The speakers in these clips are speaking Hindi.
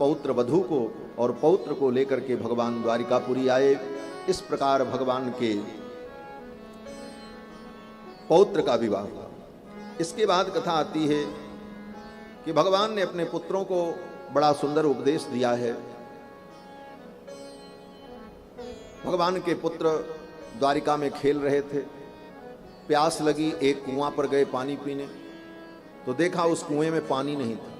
पौत्र वधू को और पौत्र को लेकर के भगवान द्वारिकापुरी आए। इस प्रकार भगवान के पौत्र का विवाह हुआ। इसके बाद कथा आती है कि भगवान ने अपने पुत्रों को बड़ा सुंदर उपदेश दिया है। भगवान के पुत्र द्वारिका में खेल रहे थे, प्यास लगी, एक कुआं पर गए पानी पीने, तो देखा उस कुएं में पानी नहीं था,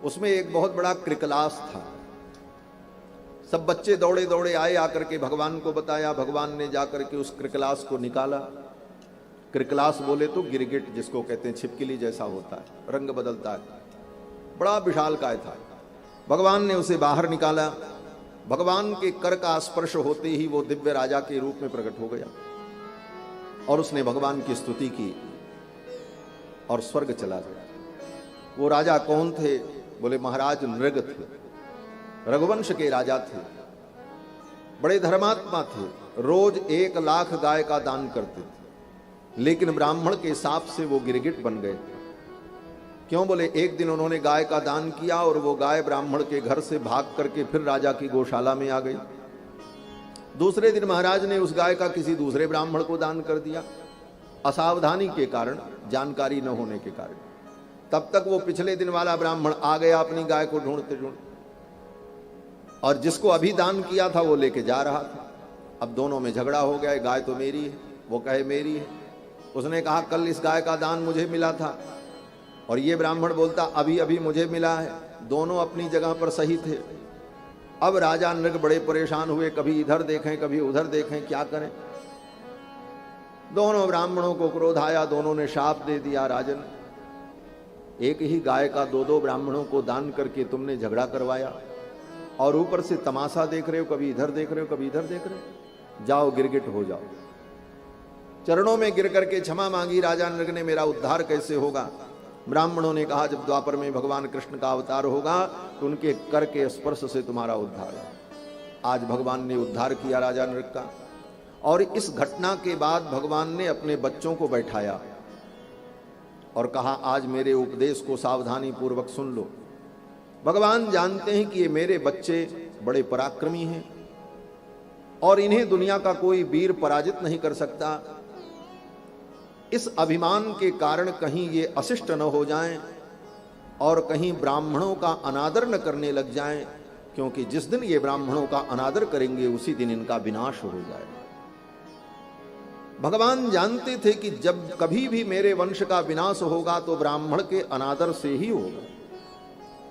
उसमें एक बहुत बड़ा क्रिकलास था। सब बच्चे दौड़े दौड़े आए, आकर के भगवान को बताया। भगवान ने जाकर के उस क्रिकलास को निकाला। क्रिकलास बोले तो गिरगिट जिसको कहते हैं, छिपकली जैसा होता है, रंग बदलता है, बड़ा विशालकाय था। भगवान ने उसे बाहर निकाला। भगवान के कर का स्पर्श होते ही वो दिव्य राजा के रूप में प्रकट हो गया और उसने भगवान की स्तुति की और स्वर्ग चला गया। वो राजा कौन थे? बोले महाराज नृग थे, रघुवंश के राजा थे, बड़े धर्मात्मा थे, रोज 1 लाख गाय का दान करते थे। लेकिन ब्राह्मण के शाप से वो गिरगिट बन गए। क्यों? बोले एक दिन उन्होंने गाय का दान किया और वो गाय ब्राह्मण के घर से भाग करके फिर राजा की गौशाला में आ गई। दूसरे दिन महाराज ने उस गाय का किसी दूसरे ब्राह्मण को दान कर दिया, असावधानी के कारण, जानकारी न होने के कारण। तब तक वो पिछले दिन वाला ब्राह्मण आ गया अपनी गाय को ढूंढते ढूंढते, और जिसको अभी दान किया था वो लेके जा रहा था। अब दोनों में झगड़ा हो गया, गाय तो मेरी है, वो कहे मेरी है। उसने कहा कल इस गाय का दान मुझे मिला था, और ये ब्राह्मण बोलता अभी अभी मुझे मिला है। दोनों अपनी जगह पर सही थे। अब राजा नृग बड़े परेशान हुए, कभी इधर देखें कभी उधर देखें, क्या करें। दोनों ब्राह्मणों को क्रोध आया, दोनों ने शाप दे दिया। राजन, एक ही गाय का 2-2 ब्राह्मणों को दान करके तुमने झगड़ा करवाया, और ऊपर से तमाशा देख रहे हो, कभी इधर देख रहे हो कभी इधर देख रहे हो। जाओ गिरगिट हो जाओ। चरणों में गिर करके क्षमा मांगी राजा नृग ने, मेरा उद्धार कैसे होगा। ब्राह्मणों ने कहा जब द्वापर में भगवान कृष्ण का अवतार होगा तो उनके कर के स्पर्श से तुम्हारा उद्धार होगा। आज भगवान ने उद्धार किया राजा नृग का। और इस घटना के बाद भगवान ने अपने बच्चों को बैठाया और कहा आज मेरे उपदेश को सावधानी पूर्वक सुन लो। भगवान जानते हैं कि ये मेरे बच्चे बड़े पराक्रमी हैं और इन्हें दुनिया का कोई वीर पराजित नहीं कर सकता। इस अभिमान के कारण कहीं ये अशिष्ट न हो जाएं और कहीं ब्राह्मणों का अनादर न करने लग जाएं, क्योंकि जिस दिन ये ब्राह्मणों का अनादर करेंगे उसी दिन इनका विनाश हो जाए। भगवान जानते थे कि जब कभी भी मेरे वंश का विनाश होगा तो ब्राह्मण के अनादर से ही होगा,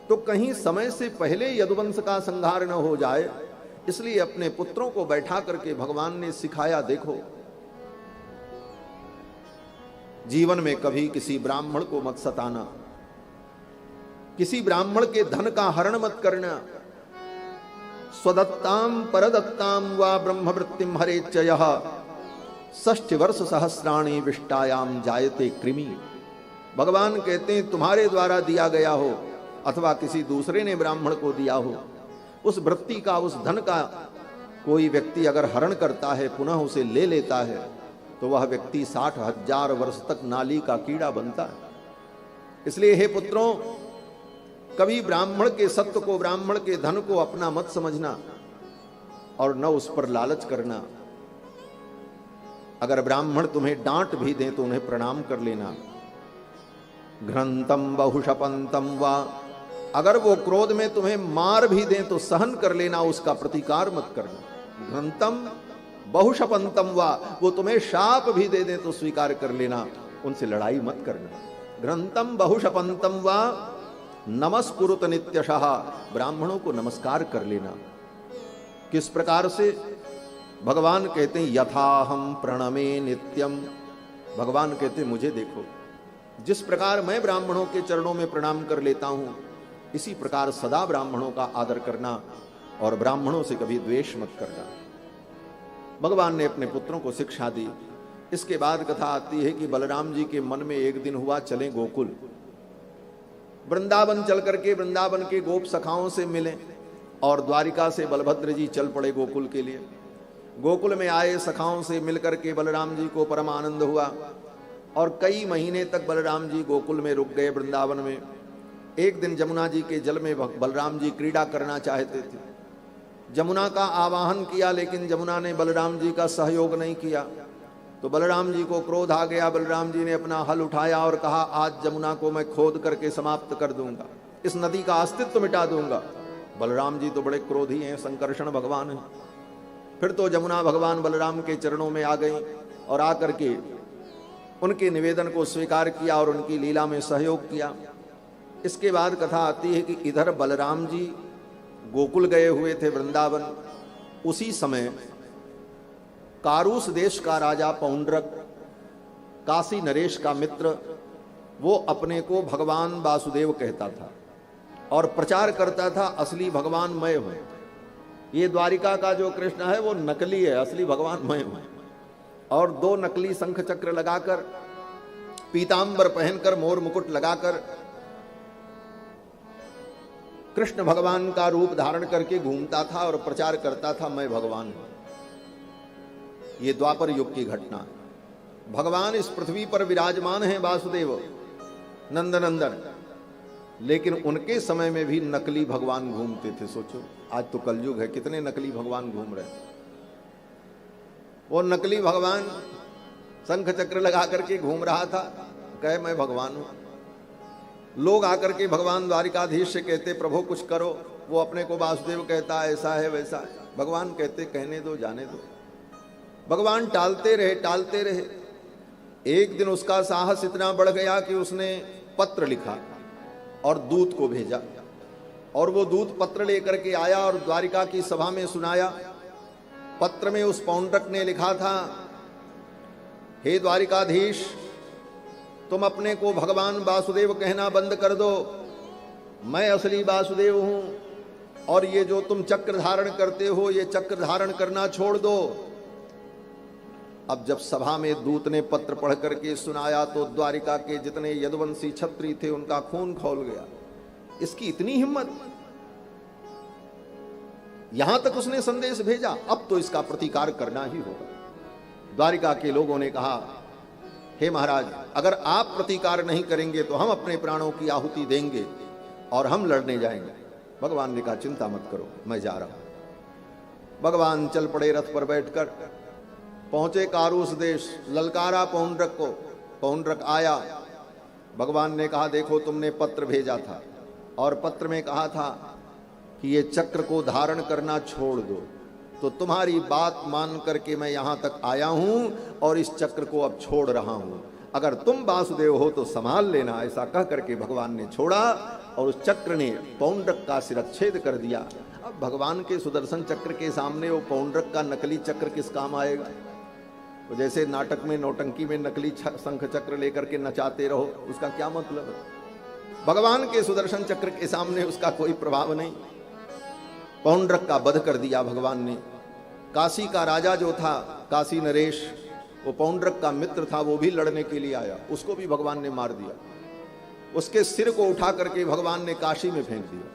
तो कहीं समय से पहले यदुवंश का संहार न हो जाए, इसलिए अपने पुत्रों को बैठा करके भगवान ने सिखाया, देखो जीवन में कभी किसी ब्राह्मण को मत सताना, किसी ब्राह्मण के धन का हरण मत करना। स्वदत्ताम परदत्ताम वा ब्रह्मवृत्तिम हरेच्चयः 60 वर्ष सहस्राणि विष्टायाम जायते कृमि। भगवान कहते हैं तुम्हारे द्वारा दिया गया हो अथवा किसी दूसरे ने ब्राह्मण को दिया हो, उस वृत्ति का, उस धन का कोई व्यक्ति अगर हरण करता है, पुनः उसे ले लेता है, तो वह व्यक्ति 60,000 वर्ष तक नाली का कीड़ा बनता है। इसलिए हे पुत्रों, कभी ब्राह्मण के सत्व को, ब्राह्मण के धन को अपना मत समझना और न उस पर लालच करना। अगर ब्राह्मण तुम्हें डांट भी दें तो उन्हें प्रणाम कर लेना। घ्रंतम बहुशपंतम वा, अगर वो क्रोध में तुम्हें मार भी दें तो सहन कर लेना, उसका प्रतिकार मत करना। घ्रंतम बहुशपंतम वा, वो तुम्हें शाप भी दे दें तो स्वीकार कर लेना, उनसे लड़ाई मत करना। घ्रंतम बहुशपंतम वा नमस्कुरुत नित्यशः, ब्राह्मणों को नमस्कार कर लेना। किस प्रकार से? भगवान कहते हैं यथाहम प्रणमे नित्यम। भगवान कहते हैं मुझे देखो, जिस प्रकार मैं ब्राह्मणों के चरणों में प्रणाम कर लेता हूं, इसी प्रकार सदा ब्राह्मणों का आदर करना और ब्राह्मणों से कभी द्वेष मत करना। भगवान ने अपने पुत्रों को शिक्षा दी। इसके बाद कथा आती है कि बलराम जी के मन में एक दिन हुआ चलें गोकुल। वृंदावन चल करके वृंदावन के गोप सखाओं से मिले और द्वारिका से बलभद्र जी चल पड़े गोकुल के लिए। गोकुल में आए सखाओं से मिलकर के बलराम जी को परम आनंद हुआ और कई महीने तक बलराम जी गोकुल में रुक गए, वृंदावन में। एक दिन जमुना जी के जल में बलराम जी क्रीड़ा करना चाहते थे। जमुना का आवाहन किया, लेकिन जमुना ने बलराम जी का सहयोग नहीं किया। तो बलराम जी को क्रोध आ गया। बलराम जी ने अपना हल उठाया और कहा, आज जमुना को मैं खोद करके समाप्त कर दूंगा, इस नदी का अस्तित्व मिटा दूंगा। बलराम जी तो बड़े क्रोधी हैं, संकर्षण भगवान हैं। फिर तो जमुना भगवान बलराम के चरणों में आ गई और आकर के उनके निवेदन को स्वीकार किया और उनकी लीला में सहयोग किया। इसके बाद कथा आती है कि इधर बलराम जी गोकुल गए हुए थे, वृंदावन। उसी समय कारूस देश का राजा पौंड्रक, काशी नरेश का मित्र, वो अपने को भगवान वासुदेव कहता था और प्रचार करता था असली भगवान मैं हूं। ये द्वारिका का जो कृष्ण है वो नकली है, असली भगवान मैं हूं। और दो नकली शंख चक्र लगाकर, पीतांबर पहनकर, मोर मुकुट लगाकर कृष्ण भगवान का रूप धारण करके घूमता था और प्रचार करता था मैं भगवान हूं। ये द्वापर युग की घटना है। भगवान इस पृथ्वी पर विराजमान हैं, वासुदेव नंदनंदन, लेकिन उनके समय में भी नकली भगवान घूमते थे। सोचो, आज तो कलयुग है, कितने नकली भगवान घूम रहे हैं। वो नकली भगवान शंख चक्र लगा करके घूम रहा था, कहे मैं भगवान हूं। लोग आकर के भगवान द्वारिकाधीश से कहते प्रभु कुछ करो, वो अपने को वासुदेव कहता है ऐसा है वैसा है। भगवान कहते कहने दो, जाने दो। भगवान टालते रहे। एक दिन उसका साहस इतना बढ़ गया कि उसने पत्र लिखा और दूत को भेजा, और वो दूत पत्र लेकर के आया और द्वारिका की सभा में सुनाया। पत्र में उस पौंड्रक ने लिखा था, हे द्वारिकाधीश, तुम अपने को भगवान वासुदेव कहना बंद कर दो, मैं असली वासुदेव हूं, और ये जो तुम चक्र धारण करते हो ये चक्र धारण करना छोड़ दो। अब जब सभा में दूत ने पत्र पढ़ करके सुनाया तो द्वारिका के जितने यदुवंशी क्षत्रिय थे उनका खून खौल गया। इसकी इतनी हिम्मत, यहां तक उसने संदेश भेजा, अब तो इसका प्रतिकार करना ही होगा। द्वारिका के लोगों ने कहा, हे महाराज, अगर आप प्रतिकार नहीं करेंगे तो हम अपने प्राणों की आहुति देंगे और हम लड़ने जाएंगे। भगवान ने कहा, चिंता मत करो, मैं जा रहा हूं। भगवान चल पड़े रथ पर बैठकर, पहुंचे कारूस देश, ललकारा पौंड्रक को। पौंड्रक आया। भगवान ने कहा, देखो तुमने पत्र भेजा था और पत्र में कहा था कि ये चक्र को धारण करना छोड़ दो, तो तुम्हारी बात मान करके मैं यहां तक आया हूं और इस चक्र को अब छोड़ रहा हूं। अगर तुम वासुदेव हो तो संभाल लेना। ऐसा कह करके भगवान ने छोड़ा और उस चक्र ने पौंड्रक का शिरच्छेद कर दिया। अब भगवान के सुदर्शन चक्र के सामने वो पौंड्रक का नकली चक्र किस काम आएगा। तो जैसे नाटक में नौटंकी में नकली शंख चक्र लेकर के नचाते रहो, उसका क्या मतलब है। भगवान के सुदर्शन चक्र के सामने उसका कोई प्रभाव नहीं। पौंड्रक का वध कर दिया भगवान ने। काशी का राजा जो था, काशी नरेश, वो पौंड्रक का मित्र था, वो भी लड़ने के लिए आया, उसको भी भगवान ने मार दिया। उसके सिर को उठा करके भगवान ने काशी में फेंक दिया।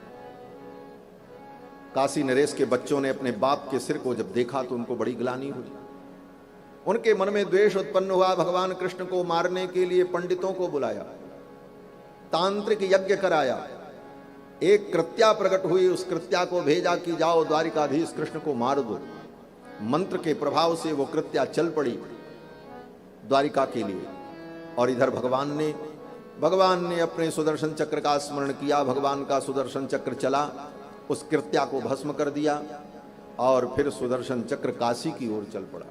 काशी नरेश के बच्चों ने अपने बाप के सिर को जब देखा तो उनको बड़ी ग्लानि हुई। उनके मन में द्वेष उत्पन्न हुआ। भगवान कृष्ण को मारने के लिए पंडितों को बुलाया, तांत्रिक यज्ञ कराया। एक कृत्या प्रकट हुई, उस कृत्या को भेजा कि जाओ द्वारिकाधीश कृष्ण को मार दो। मंत्र के प्रभाव से वो कृत्या चल पड़ी द्वारिका के लिए। और इधर भगवान ने अपने सुदर्शन चक्र का स्मरण किया। भगवान का सुदर्शन चक्र चला, उस कृत्या को भस्म कर दिया और फिर सुदर्शन चक्र काशी की ओर चल पड़ा।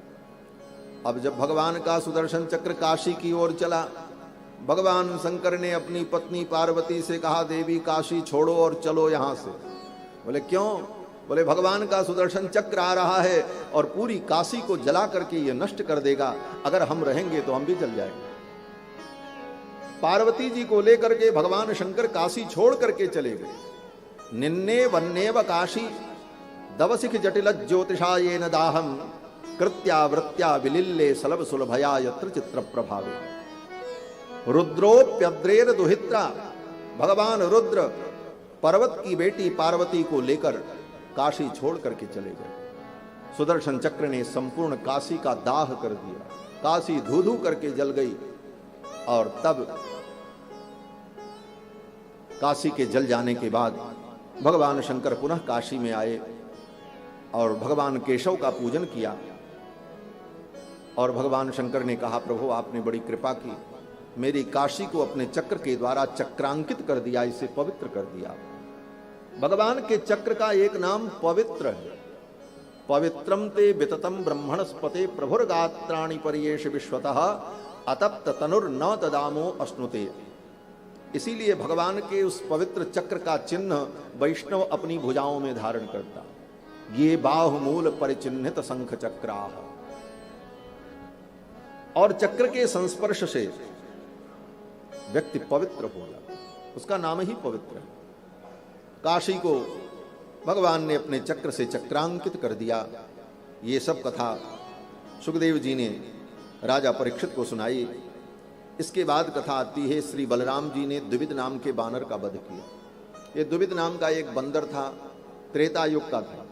अब जब भगवान का सुदर्शन चक्र काशी की ओर चला, भगवान शंकर ने अपनी पत्नी पार्वती से कहा, देवी काशी छोड़ो और चलो यहां से। बोले क्यों? बोले भगवान का सुदर्शन चक्र आ रहा है और पूरी काशी को जला करके ये नष्ट कर देगा, अगर हम रहेंगे तो हम भी जल जाएंगे। पार्वती जी को लेकर के भगवान शंकर काशी छोड़ करके चले गए। निन्ने वन्नेव काशी दवसिख जटिल ज्योतिषा ये न दाहम कृत्या वृत्या विलिल्ले सलभ सुलभया यत्र चित्र प्रभावे। रुद्रोप्यद्रेर दुहित्रा, भगवान रुद्र पर्वत की बेटी पार्वती को लेकर काशी छोड़ करके चले गए। सुदर्शन चक्र ने संपूर्ण काशी का दाह कर दिया, काशी धू धू करके जल गई। और तब काशी के जल जाने के बाद भगवान शंकर पुनः काशी में आए और भगवान केशव का पूजन किया। और भगवान शंकर ने कहा, प्रभु आपने बड़ी कृपा की, मेरी काशी को अपने चक्र के द्वारा चक्रांकित कर दिया, इसे पवित्र कर दिया। भगवान के चक्र का एक नाम पवित्र है। पवित्रम ते विततम ब्रह्मणस्पते प्रभुर्गात्राणि परियेष विश्वतः अतप्त तनुर न तदामो अश्नुते। इसीलिए भगवान के उस पवित्र चक्र का चिन्ह वैष्णव अपनी भुजाओं में धारण करता। ये बाहुमूल परिचिन्हित शंख चक्राः। और चक्र के संस्पर्श से व्यक्ति पवित्र हो जाता, उसका नाम ही पवित्र है। काशी को भगवान ने अपने चक्र से चक्रांकित कर दिया। ये सब कथा सुखदेव जी ने राजा परीक्षित को सुनाई। इसके बाद कथा आती है, श्री बलराम जी ने द्विविद नाम के बानर का वध किया। ये द्विविद नाम का एक बंदर था, त्रेता युग का था,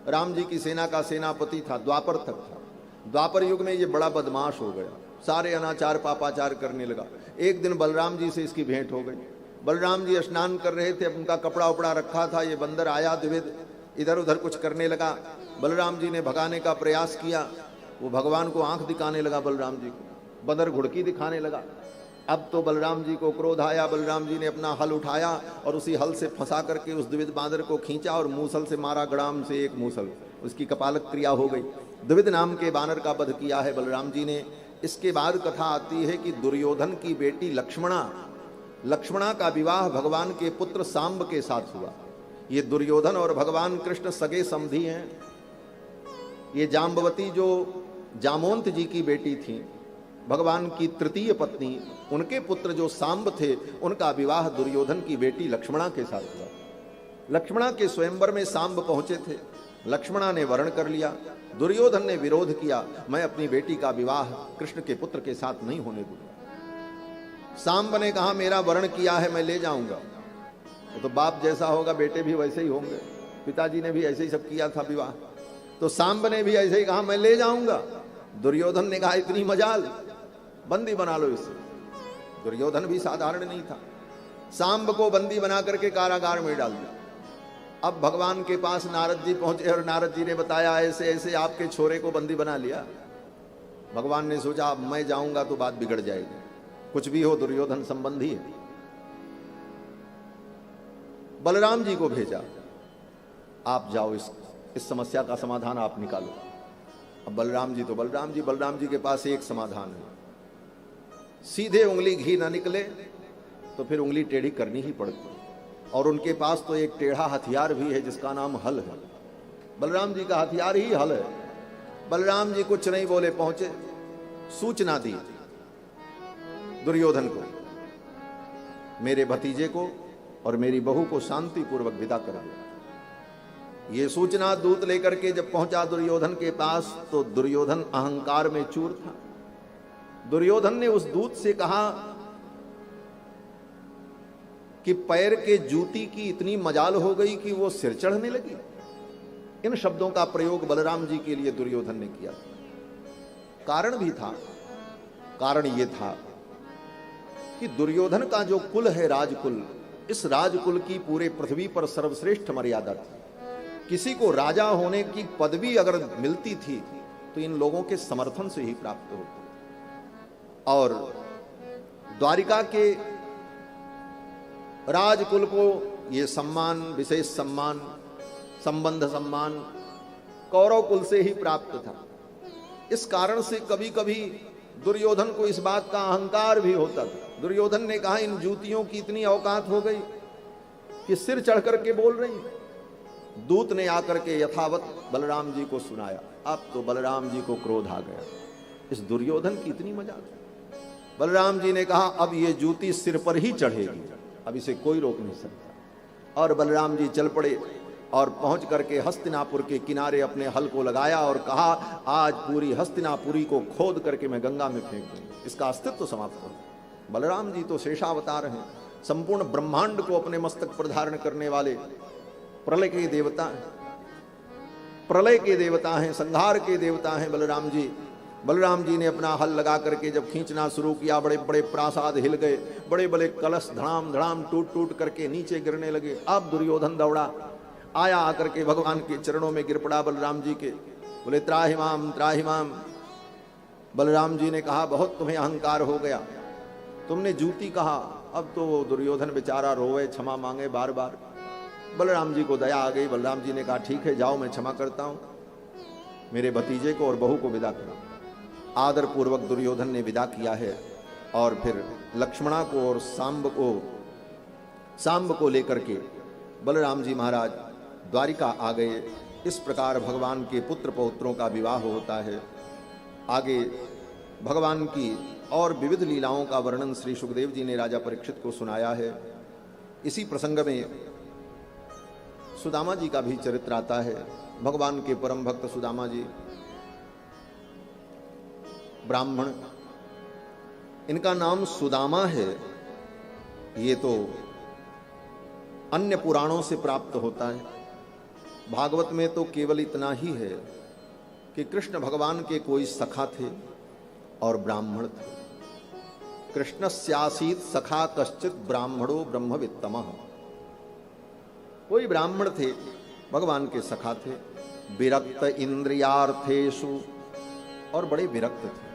राम जी की सेना का सेनापति था, द्वापर तक था। द्वापर युग में ये बड़ा बदमाश हो गया, सारे अनाचार पापाचार करने लगा। एक दिन बलराम जी से इसकी भेंट हो गई। बलराम जी स्नान कर रहे थे, उनका कपड़ा उपड़ा रखा था, ये बंदर आया द्विविद, इधर उधर कुछ करने लगा। बलराम जी ने भगाने का प्रयास किया, वो भगवान को आंख दिखाने लगा, बलराम जी को बंदर घुड़की दिखाने लगा। अब तो बलराम जी को क्रोध आया। बलराम जी ने अपना हल उठाया और उसी हल से फंसा करके उस द्विविद बांदर को खींचा और मूसल से मारा, गड़ाम से एक मूसल, उसकी कपालक क्रिया हो गई। द्विविद नाम के बानर का वध किया है बलराम जी ने। इसके बाद कथा आती है कि दुर्योधन की बेटी लक्ष्मणा का विवाह भगवान के पुत्र सांब के साथ हुआ। ये दुर्योधन और भगवान कृष्ण सगे समधी हैं। ये जाम्बवती जो जामोंत जी की बेटी थी, भगवान की तृतीय पत्नी, उनके पुत्र जो सांब थे, उनका विवाह दुर्योधन की बेटी लक्ष्मणा के साथ हुआ। लक्ष्मणा के स्वयंवर में सांब पहुंचे थे, लक्ष्मणा ने वरण कर लिया। दुर्योधन ने विरोध किया, मैं अपनी बेटी का विवाह कृष्ण के पुत्र के साथ नहीं होने दूंगा। सांब ने कहा, मेरा वरण किया है, मैं ले जाऊंगा। तो बाप जैसा होगा बेटे भी वैसे ही होंगे, पिताजी ने भी ऐसे ही सब किया था विवाह, तो सांब ने भी ऐसे ही कहा मैं ले जाऊंगा। दुर्योधन ने कहा इतनी मजाल, बंदी बना लो इसे। दुर्योधन भी साधारण नहीं था, सांब को बंदी बना करके कारागार में डाल दिया। अब भगवान के पास नारद जी पहुंचे और नारद जी ने बताया ऐसे ऐसे आपके छोरे को बंदी बना लिया। भगवान ने सोचा अब मैं जाऊंगा तो बात बिगड़ जाएगी, कुछ भी हो दुर्योधन संबंधी है। बलराम जी को भेजा, आप जाओ इस समस्या का समाधान आप निकालो। अब बलराम जी के पास एक समाधान है, सीधे उंगली घी ना निकले तो फिर उंगली टेढ़ी करनी ही पड़ती। और उनके पास तो एक टेढ़ा हथियार भी है जिसका नाम हल है। बलराम जी का हथियार ही हल है। बलराम जी कुछ नहीं बोले, पहुंचे, सूचना दी दुर्योधन को, मेरे भतीजे को और मेरी बहू को शांति पूर्वक विदा कर दो। ये सूचना दूत लेकर के जब पहुंचा दुर्योधन के पास, तो दुर्योधन अहंकार में चूर था। दुर्योधन ने उस दूत से कहा कि पैर के जूती की इतनी मजाल हो गई कि वो सिर चढ़ने लगी। इन शब्दों का प्रयोग बलराम जी के लिए दुर्योधन ने किया। कारण भी था, कारण ये था कि दुर्योधन का जो कुल है राजकुल, इस राजकुल की पूरे पृथ्वी पर सर्वश्रेष्ठ मर्यादा थी। किसी को राजा होने की पदवी अगर मिलती थी तो इन लोगों के समर्थन से ही प्राप्त होती। और द्वारिका के राजकुल को ये सम्मान, विशेष सम्मान, संबंध सम्मान कौरव कुल से ही प्राप्त था। इस कारण से कभी कभी दुर्योधन को इस बात का अहंकार भी होता था। दुर्योधन ने कहा इन जूतियों की इतनी औकात हो गई कि सिर चढ़ करके बोल रही। दूत ने आकर के यथावत बलराम जी को सुनाया। अब तो बलराम जी को क्रोध आ गया, इस दुर्योधन की इतनी मजाक। बलराम जी ने कहा अब ये जूती सिर पर ही चढ़ेगी, अब इसे कोई रोक नहीं सकता। और बलराम जी चल पड़े और पहुंच करके हस्तिनापुर के किनारे अपने हल को लगाया और कहा आज पूरी हस्तिनापुरी को खोद करके मैं गंगा में फेंक दूंगा, इसका अस्तित्व समाप्त करूं। बलराम जी तो शेषावतार हैं, संपूर्ण ब्रह्मांड को अपने मस्तक पर धारण करने वाले प्रलय के देवता हैं, प्रलय के देवता हैं, संहार के देवता हैं बलराम जी। बलराम जी ने अपना हल लगा करके जब खींचना शुरू किया, बड़े बड़े प्रासाद हिल गए, बड़े बड़े कलश धड़ाम धड़ाम टूट टूट करके नीचे गिरने लगे। अब दुर्योधन दौड़ा आया, आकर के भगवान के चरणों में गिर पड़ा बलराम जी के, बोले त्राहिमाम त्राहिमाम। बलराम जी ने कहा बहुत तुम्हें अहंकार हो गया, तुमने जूती कहा। अब तो दुर्योधन बेचारा रोए, क्षमा मांगे बार बार। बलराम जी को दया आ गई। बलराम जी ने कहा ठीक है जाओ, मैं क्षमा करता हूं, मेरे भतीजे को और बहू को विदा करो। आदर पूर्वक दुर्योधन ने विदा किया है और फिर लक्ष्मणा को और सांब को लेकर के बलराम जी महाराज द्वारिका आ गए। इस प्रकार भगवान के पुत्र पौत्रों का विवाह होता है। आगे भगवान की और विविध लीलाओं का वर्णन श्री सुखदेव जी ने राजा परीक्षित को सुनाया है। इसी प्रसंग में सुदामा जी का भी चरित्र आता है। भगवान के परम भक्त सुदामा जी ब्राह्मण, इनका नाम सुदामा है। ये तो अन्य पुराणों से प्राप्त होता है। भागवत में तो केवल इतना ही है कि कृष्ण भगवान के कोई सखा थे और ब्राह्मण थे। कृष्णस्यासीत सखा कश्चित ब्राह्मणो ब्रह्मवित्तमः। कोई ब्राह्मण थे, भगवान के सखा थे, विरक्त इंद्रियार्थेषु, और बड़े विरक्त थे,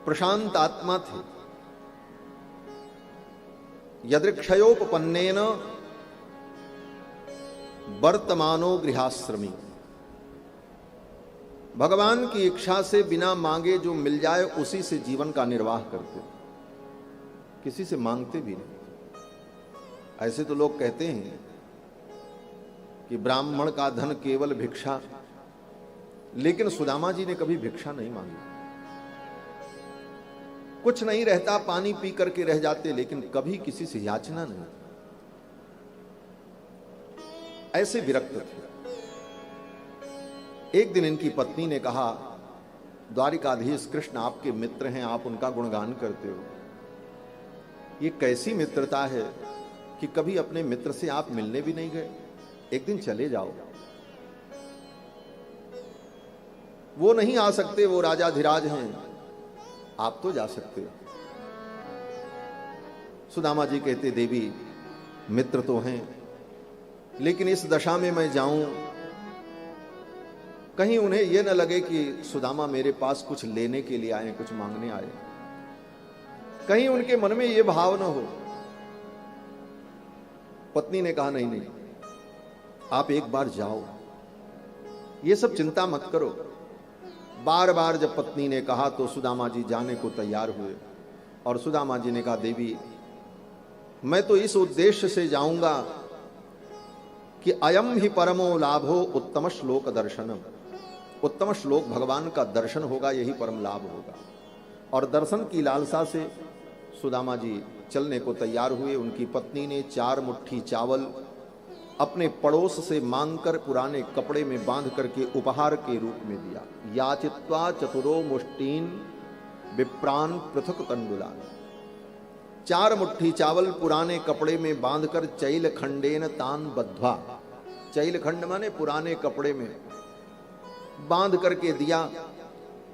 प्रशांत आत्मा थे। यदृक्षयोपपन्नेन वर्तमानो गृहाश्रमी। भगवान की इच्छा से बिना मांगे जो मिल जाए उसी से जीवन का निर्वाह करते, किसी से मांगते भी नहीं। ऐसे तो लोग कहते हैं कि ब्राह्मण का धन केवल भिक्षा, लेकिन सुदामा जी ने कभी भिक्षा नहीं मांगी। कुछ नहीं रहता, पानी पी करके रह जाते, लेकिन कभी किसी से याचना नहीं। ऐसे विरक्त थे। एक दिन इनकी पत्नी ने कहा, द्वारिकाधीश कृष्ण आपके मित्र हैं, आप उनका गुणगान करते हो। ये कैसी मित्रता है कि कभी अपने मित्र से आप मिलने भी नहीं गए, एक दिन चले जाओ। वो नहीं आ सकते, वो राजाधिराज हैं, आप तो जा सकते हो। सुदामा जी कहते, देवी मित्र तो हैं, लेकिन इस दशा में मैं जाऊं, कहीं उन्हें यह न लगे कि सुदामा मेरे पास कुछ लेने के लिए आए, कुछ मांगने आए। कहीं उनके मन में यह भाव न हो। पत्नी ने कहा, नहीं नहीं, आप एक बार जाओ, ये सब चिंता मत करो। बार बार जब पत्नी ने कहा तो सुदामा जी जाने को तैयार हुए। और सुदामा जी ने कहा, देवी मैं तो इस उद्देश्य से जाऊंगा कि अयम ही परमो लाभो उत्तम श्लोक दर्शनम। उत्तम श्लोक भगवान का दर्शन होगा, यही परम लाभ होगा। और दर्शन की लालसा से सुदामा जी चलने को तैयार हुए। उनकी पत्नी ने 4 मुट्ठी चावल अपने पड़ोस से मांगकर पुराने कपड़े में बांध करके उपहार के रूप में दिया। याचित्वा चतुरो मुष्टीन विप्रान पृथक तंडुलान। 4 मुट्ठी चावल पुराने कपड़े में बांधकर चैल खंडेन तान बद्ध्वा। चैल खंड माने पुराने कपड़े में बांध करके दिया।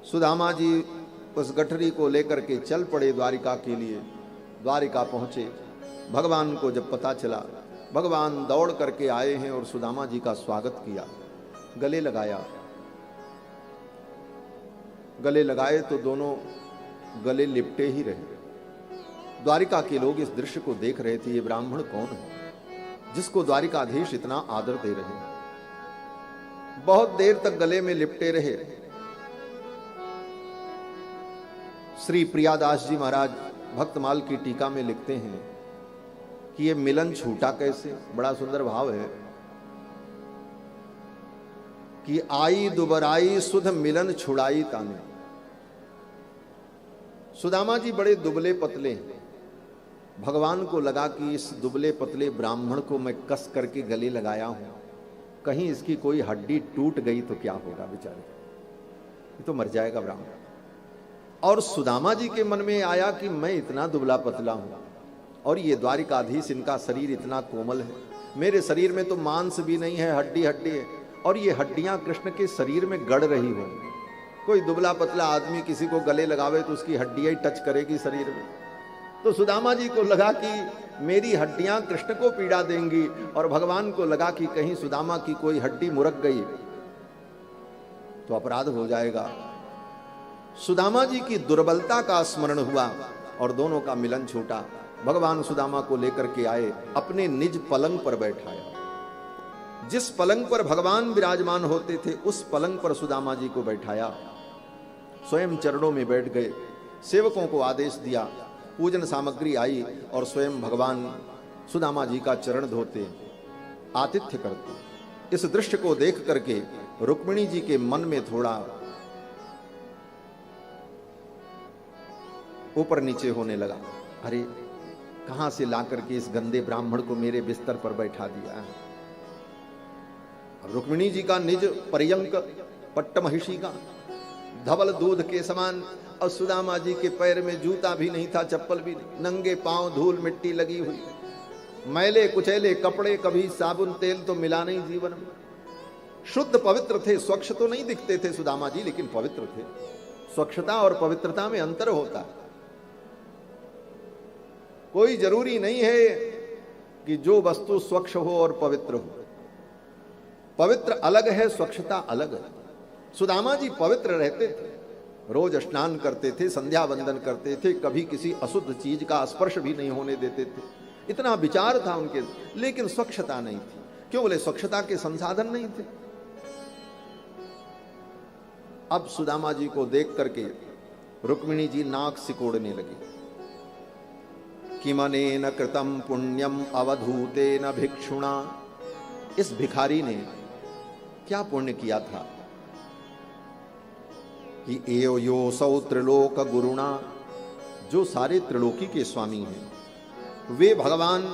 सुदामा जी उस गठरी को लेकर के चल पड़े द्वारिका के लिए। द्वारिका पहुंचे। भगवान को जब पता चला, भगवान दौड़ करके आए हैं और सुदामा जी का स्वागत किया, गले लगाया। गले लगाए तो दोनों गले लिपटे ही रहे। द्वारिका के लोग इस दृश्य को देख रहे थे, ये ब्राह्मण कौन है जिसको द्वारिकाधीश इतना आदर दे रहे हैं। बहुत देर तक गले में लिपटे रहे। श्री प्रियादास जी महाराज भक्तमाल की टीका में लिखते हैं कि ये मिलन छूटा कैसे। बड़ा सुंदर भाव है कि आई दुबराई सुध मिलन छुड़ाई ताने। सुदामा जी बड़े दुबले पतले हैं। भगवान को लगा कि इस दुबले पतले ब्राह्मण को मैं कस करके गले लगाया हूं, कहीं इसकी कोई हड्डी टूट गई तो क्या होगा बेचारे, ये तो मर जाएगा ब्राह्मण। और सुदामा जी के मन में आया कि मैं इतना दुबला पतला हूं और ये द्वारिकाधीश, इनका शरीर इतना कोमल है, मेरे शरीर में तो मांस भी नहीं है, हड्डी हड्डी है, और ये हड्डियां कृष्ण के शरीर में गड़ रही होंगी। कोई दुबला पतला आदमी किसी को गले लगावे तो उसकी हड्डियां ही टच करेगी शरीर में। तो सुदामा जी को लगा कि मेरी हड्डियां कृष्ण को पीड़ा देंगी, और भगवान को लगा कि कहीं सुदामा की कोई हड्डी मुरक गई तो अपराध हो जाएगा। सुदामा जी की दुर्बलता का स्मरण हुआ और दोनों का मिलन छूटा। भगवान सुदामा को लेकर के आए, अपने निज पलंग पर बैठाया। जिस पलंग पर भगवान विराजमान होते थे उस पलंग पर सुदामा जी को बैठाया, स्वयं चरणों में बैठ गए, सेवकों को आदेश दिया, पूजन सामग्री आई और स्वयं भगवान सुदामा जी का चरण धोते, आतिथ्य करते। इस दृश्य को देख करके रुक्मिणी जी के मन में थोड़ा ऊपर नीचे होने लगा। अरे कहां से ला करके इस गंदे ब्राह्मण को मेरे बिस्तर पर बैठा दिया। रुक्मिणी जी का निज पर्यंक पट्ट महिषी का धवल दूध के समान, और सुदामा जी के पैर में जूता भी नहीं था, चप्पल भी नहीं, नंगे पांव, धूल मिट्टी लगी हुई, मैले कुचैले कपड़े, कभी साबुन तेल तो मिला नहीं जीवन में। शुद्ध पवित्र थे, स्वच्छ तो नहीं दिखते थे सुदामा जी, लेकिन पवित्र थे। स्वच्छता और पवित्रता में अंतर होता है। कोई जरूरी नहीं है कि जो वस्तु स्वच्छ हो और पवित्र हो। पवित्र अलग है, स्वच्छता अलग है। सुदामा जी पवित्र रहते थे, रोज स्नान करते थे, संध्या वंदन करते थे, कभी किसी अशुद्ध चीज का स्पर्श भी नहीं होने देते थे। इतना विचार था उनके, लेकिन स्वच्छता नहीं थी। क्यों बोले? स्वच्छता के संसाधन नहीं थे। अब सुदामा जी को देख करके रुक्मिणी जी नाक सिकोड़ने लगी। किमनेन कृतम पुण्यम अवधूतेन भिक्षुणा, इस भिखारी ने क्या पुण्य किया था कि एयो योसौ त्रिलोक गुरुणा, जो सारे त्रिलोकी के स्वामी हैं, वे भगवान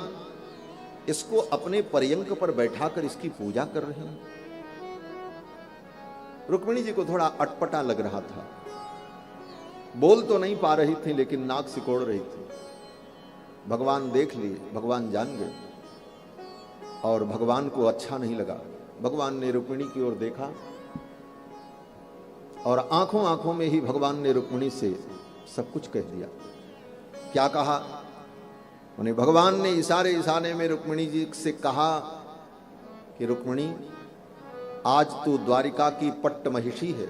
इसको अपने पर्यंक पर बैठाकर इसकी पूजा कर रहे हैं। रुक्मिणी जी को थोड़ा अटपटा लग रहा था, बोल तो नहीं पा रही थी लेकिन नाक सिकोड़ रही थी। भगवान देख लिए, भगवान जान गए, और भगवान को अच्छा नहीं लगा। भगवान ने रुक्मिणी की ओर देखा और आंखों आंखों में ही भगवान ने रुक्मिणी से सब कुछ कह दिया। क्या कहा? उन्हें भगवान ने इशारे में रुक्मिणी जी से कहा कि रुक्मिणी, आज तू द्वारिका की पट्ट महिषी है,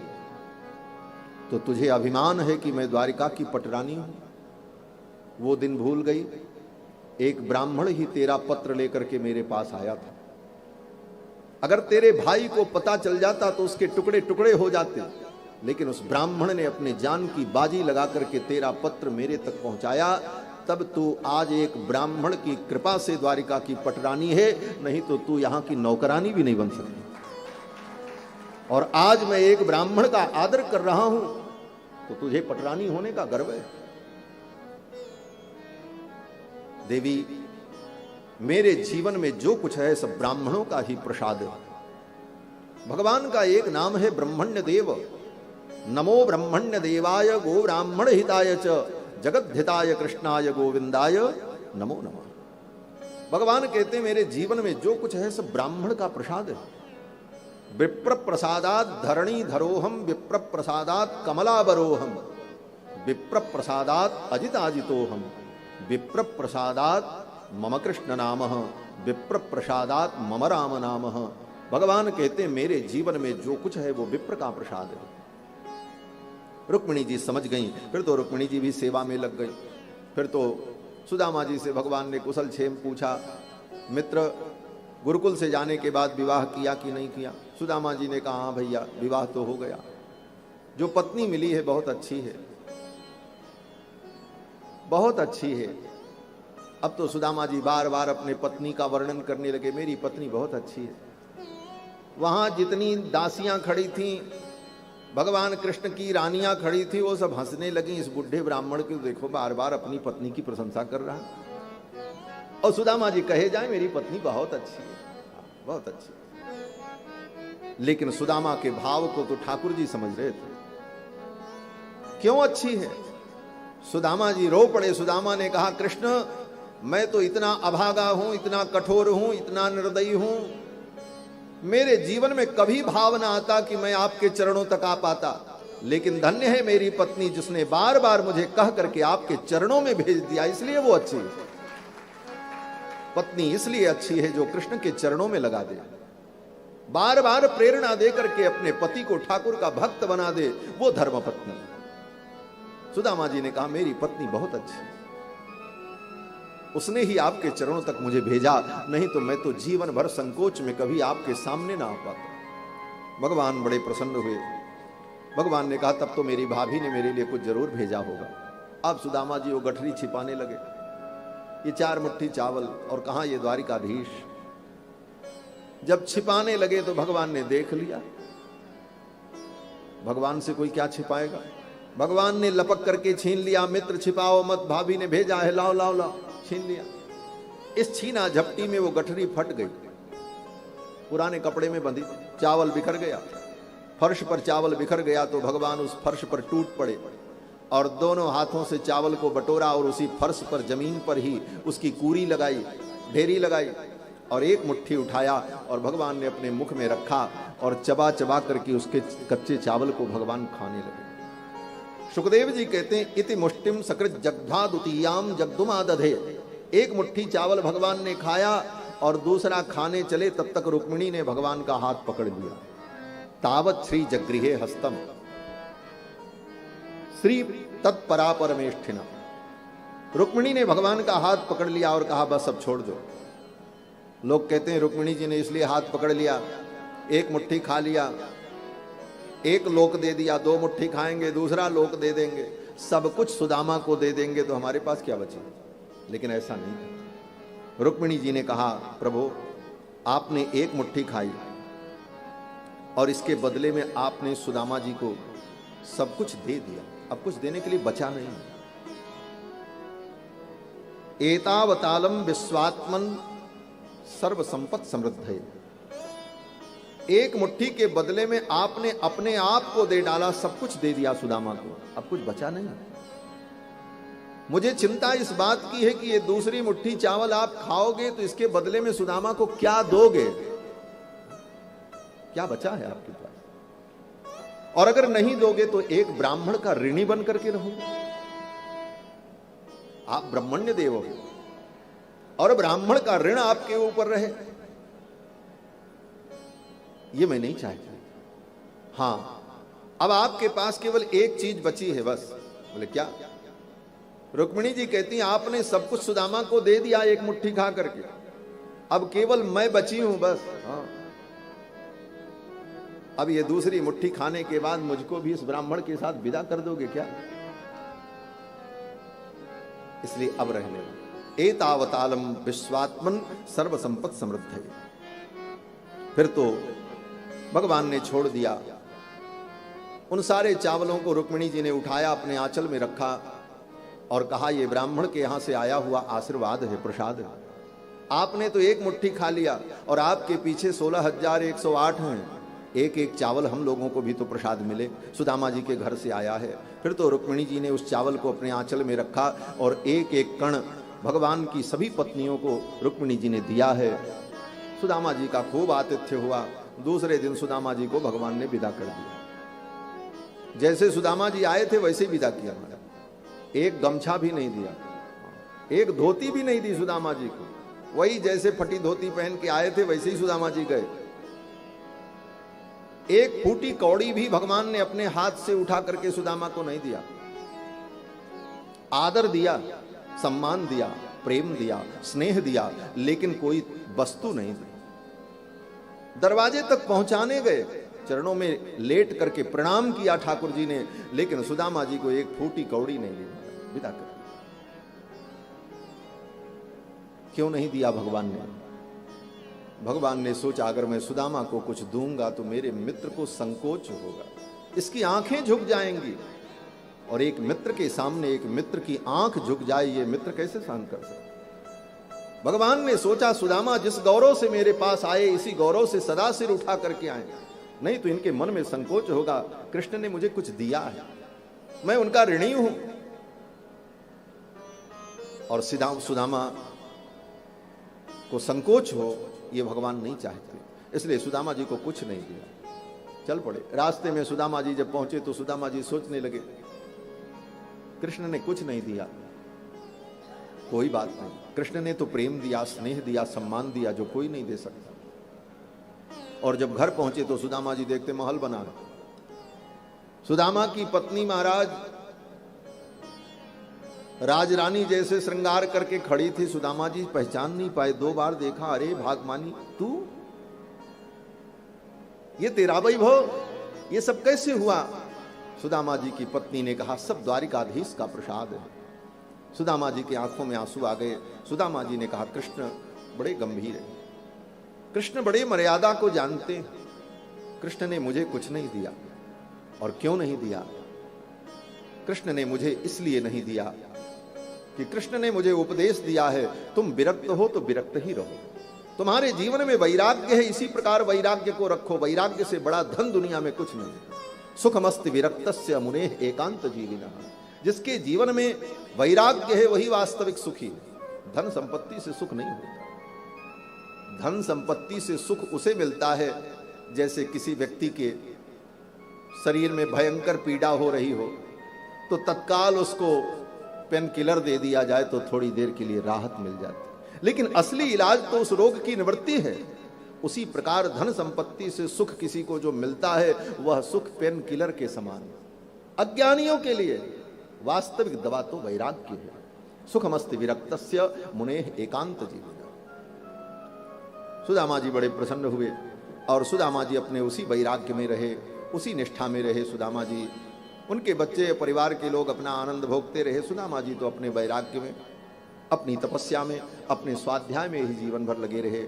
तो तुझे अभिमान है कि मैं द्वारिका की पटरानी हूं। वो दिन भूल गई, एक ब्राह्मण ही तेरा पत्र लेकर के मेरे पास आया था। अगर तेरे भाई को पता चल जाता तो उसके टुकड़े टुकड़े हो जाते, लेकिन उस ब्राह्मण ने अपने जान की बाजी लगा करके तेरा पत्र मेरे तक पहुंचाया। तब तू आज एक ब्राह्मण की कृपा से द्वारिका की पटरानी है, नहीं तो तू यहां की नौकरानी भी नहीं बन सकती। और आज मैं एक ब्राह्मण का आदर कर रहा हूं तो तुझे पटरानी होने का गर्व है। देवी, मेरे जीवन में जो कुछ है सब ब्राह्मणों का ही प्रसाद है। भगवान का एक नाम है ब्रह्मण्य देव। नमो ब्रह्मण्य देवाय गो ब्राह्मण हिताय च जगद्धिताय कृष्णाय गोविंदाय नमो नमः। भगवान कहते हैं मेरे जीवन में जो कुछ है सब ब्राह्मण का प्रसाद है। विप्र प्रसादात धरणी धरोहम, विप्र प्रसादात कमलाबरोहम, विप्र प्रसादात अजिताजितोहम, विप्र प्रसादात मम कृष्ण नामः, विप्र प्रसादात मम राम नामः। भगवान कहते हैं मेरे जीवन में जो कुछ है वो विप्र का प्रसाद है। रुक्मिणी जी समझ गई। फिर तो रुक्मिणी जी भी सेवा में लग गई। फिर तो सुदामा जी से भगवान ने कुशल क्षेम पूछा। मित्र, गुरुकुल से जाने के बाद विवाह किया कि नहीं किया? सुदामा जी ने कहा हाँ भैया, विवाह तो हो गया। जो पत्नी मिली है बहुत अच्छी है, बहुत अच्छी है। अब तो सुदामा जी बार बार अपने पत्नी का वर्णन करने लगे, मेरी पत्नी बहुत अच्छी है। वहां जितनी दासियां खड़ी थीं, भगवान कृष्ण की रानियां खड़ी थी, वो सब हंसने लगी। इस बुढ़े ब्राह्मण को देखो बार बार अपनी पत्नी की प्रशंसा कर रहा है। और सुदामा जी कहे जाए मेरी पत्नी बहुत अच्छी है, बहुत अच्छी है। लेकिन सुदामा के भाव को तो ठाकुर जी समझ रहे थे। क्यों अच्छी है? सुदामा जी रो पड़े। सुदामा ने कहा, कृष्ण, मैं तो इतना अभागा हूं, इतना कठोर हूं, इतना निर्दयी हूं, मेरे जीवन में कभी भाव ना आता कि मैं आपके चरणों तक आ पाता। लेकिन धन्य है मेरी पत्नी जिसने बार बार मुझे कह करके आपके चरणों में भेज दिया, इसलिए वो अच्छी है। पत्नी इसलिए अच्छी है जो कृष्ण के चरणों में लगा दे, बार बार प्रेरणा दे करके अपने पति को ठाकुर का भक्त बना दे, वो धर्म पत्नी। सुदामा जी ने कहा मेरी पत्नी बहुत अच्छी है, उसने ही आपके चरणों तक मुझे भेजा, नहीं तो मैं तो जीवन भर संकोच में कभी आपके सामने ना आ पाता। भगवान बड़े प्रसन्न हुए। भगवान ने कहा तब तो मेरी भाभी ने मेरे लिए कुछ जरूर भेजा होगा। अब सुदामा जी वो गठरी छिपाने लगे, ये 4 मुट्ठी चावल और कहां ये द्वारिकाधीश। जब छिपाने लगे तो भगवान ने देख लिया। भगवान से कोई क्या छिपाएगा? भगवान ने लपक करके छीन लिया, मित्र छिपाओ मत, भाभी ने भेजा है, लाओ लाओ लाओ, छीन लिया। इस छीना झपटी में वो गठरी फट गई, पुराने कपड़े में बंधी, चावल बिखर गया, फर्श पर चावल बिखर गया। तो भगवान उस फर्श पर टूट पड़े और दोनों हाथों से चावल को बटोरा और उसी फर्श पर जमीन पर ही उसकी कूरी लगाई, ढेरी लगाई और एक मुट्ठी उठाया और भगवान ने अपने मुख में रखा और चबा चबा करके उसके कच्चे चावल को भगवान खाने लगे। सुखदेव जी कहते हैं इति मुष्टिम सकृत जग्धा द्वितीयाम जगदुमादधे। एक मुट्ठी चावल भगवान ने खाया और दूसरा खाने चले, तब तक रुक्मिणी ने भगवान का हाथ पकड़ लिया। तावत श्री जगृहे हस्तम श्री तत्परा परमेष्ठिना। रुक्मिणी ने भगवान का हाथ पकड़ लिया और कहा बस अब छोड़ दो। लोग कहते हैं रुक्मिणी जी ने इसलिए हाथ पकड़ लिया, एक मुट्ठी खा लिया, एक लोक दे दिया, 2 मुट्ठी खाएंगे, दूसरा लोक दे देंगे, सब कुछ सुदामा को दे देंगे तो हमारे पास क्या बचे। लेकिन ऐसा नहीं। रुक्मिणी जी ने कहा प्रभु आपने एक मुट्ठी खाई और इसके बदले में आपने सुदामा जी को सब कुछ दे दिया, अब कुछ देने के लिए बचा नहीं। एतावतालम विश्वात्मन सर्व संपत समृद्ध है। एक मुट्ठी के बदले में आपने अपने आप को दे डाला, सब कुछ दे दिया सुदामा को, अब कुछ बचा नहीं। मुझे चिंता इस बात की है कि ये दूसरी मुट्ठी चावल आप खाओगे तो इसके बदले में सुदामा को क्या दोगे, क्या बचा है आपके पास। और अगर नहीं दोगे तो एक ब्राह्मण का ऋणी बन करके रहोगे। आप ब्राह्मण्य देव हो और ब्राह्मण का ऋण आपके ऊपर रहे, ये मैं नहीं चाहती। हां अब आपके पास केवल एक चीज बची है बस। बोले क्या? रुक्मिणी जी कहती हैं आपने सब कुछ सुदामा को दे दिया एक मुट्ठी खा करके, अब केवल मैं बची हूं बस। हाँ अब ये दूसरी मुट्ठी खाने के बाद मुझको भी इस ब्राह्मण के साथ विदा कर दोगे क्या? इसलिए अब रहने दो। एतावतालम विश्वात्मन सर्व संपत समृद्ध है। फिर तो भगवान ने छोड़ दिया। उन सारे चावलों को रुक्मिणी जी ने उठाया, अपने आंचल में रखा और कहा ये ब्राह्मण के यहां से आया हुआ आशीर्वाद है, प्रसाद है। आपने तो एक मुट्ठी खा लिया और आपके पीछे 16,108 हैं, एक एक चावल हम लोगों को भी तो प्रसाद मिले, सुदामा जी के घर से आया है। फिर तो रुक्मिणी जी ने उस चावल को अपने आंचल में रखा और एक एक कण भगवान की सभी पत्नियों को रुक्मिणी जी ने दिया है। सुदामा जी का खूब आतिथ्य हुआ। दूसरे दिन सुदामा जी को भगवान ने विदा कर दिया। जैसे सुदामा जी आए थे वैसे ही विदा किया। एक गमछा भी नहीं दिया, एक धोती भी नहीं दी सुदामा जी को, वही जैसे फटी धोती पहन के आए थे वैसे ही सुदामा जी गए। एक फूटी कौड़ी भी भगवान ने अपने हाथ से उठा करके सुदामा को नहीं दिया। आदर दिया, सम्मान दिया, प्रेम दिया, स्नेह दिया, लेकिन कोई वस्तु नहीं दी। दरवाजे तक पहुंचाने गए, चरणों में लेट करके प्रणाम किया ठाकुर जी ने, लेकिन सुदामा जी को एक फूटी कौड़ी नहीं दी, विदा कर। क्यों नहीं दिया भगवान ने? भगवान ने सोचा अगर मैं सुदामा को कुछ दूंगा तो मेरे मित्र को संकोच होगा, इसकी आंखें झुक जाएंगी, और एक मित्र के सामने एक मित्र की आंख झुक जाए ये मित्र कैसे सहन कर सकते। भगवान ने सोचा सुदामा जिस गौरव से मेरे पास आए इसी गौरव से सदा सिर उठा करके आए, नहीं तो इनके मन में संकोच होगा, कृष्ण ने मुझे कुछ दिया है, मैं उनका ऋणी हूं। और सुदामा को संकोच हो ये भगवान नहीं चाहते, इसलिए सुदामा जी को कुछ नहीं दिया। चल पड़े। रास्ते में सुदामा जी जब पहुंचे तो सुदामा जी सोचने लगे, कृष्ण ने कुछ नहीं दिया, कोई बात नहीं, कृष्ण ने तो प्रेम दिया, स्नेह दिया, सम्मान दिया जो कोई नहीं दे सकता। और जब घर पहुंचे तो सुदामा जी देखते महल बना है। सुदामा की पत्नी महाराज राजरानी जैसे श्रृंगार करके खड़ी थी। सुदामा जी पहचान नहीं पाए, 2 बार देखा, अरे भागमानी तू, ये तेरा वैभव, ये सब कैसे हुआ? सुदामा जी की पत्नी ने कहा, सब द्वारिकाधीश का प्रसाद है। सुदामा जी की आंखों में आंसू आ गए। सुदामा जी ने कहा, कृष्ण बड़े गंभीर है, कृष्ण बड़े मर्यादा को जानते हैं, कृष्ण ने मुझे कुछ नहीं दिया। और क्यों नहीं दिया? कृष्ण ने मुझे इसलिए नहीं दिया कि कृष्ण ने मुझे उपदेश दिया है, तुम विरक्त हो तो विरक्त ही रहो, तुम्हारे जीवन में वैराग्य है, इसी प्रकार वैराग्य को रखो, वैराग्य से बड़ा धन दुनिया में कुछ नहीं। सुखमस्ति विरक्तस्य मुनेः एकांत जीविनः, जिसके जीवन में वैराग्य है वही वास्तविक सुखी है। धन संपत्ति से सुख नहीं होता। धन संपत्ति से सुख उसे मिलता है जैसे किसी व्यक्ति के शरीर में भयंकर पीड़ा हो रही हो तो तत्काल उसको पेन किलर दे दिया जाए तो थोड़ी देर के लिए राहत मिल जाती, लेकिन असली इलाज तो उस रोग की निवृत्ति है। उसी प्रकार धन संपत्ति से सुख किसी को जो मिलता है वह सुख पेन किलर के समान। अज्ञानियों के लिए वास्तविक दवा तो वैराग्य है। सुखमस्ति विरक्तस्य मुनेः एकांत जीविनः। सुदामा जी बड़े प्रसन्न हुए और सुदामा जी अपने उसी वैराग्य में रहे, उसी निष्ठा में रहे। सुदामा जी, उनके बच्चे, परिवार के लोग अपना आनंद भोगते रहे। सुदामा जी तो अपने वैराग्य में, अपनी तपस्या में, अपने स्वाध्याय में ही जीवन भर लगे रहे।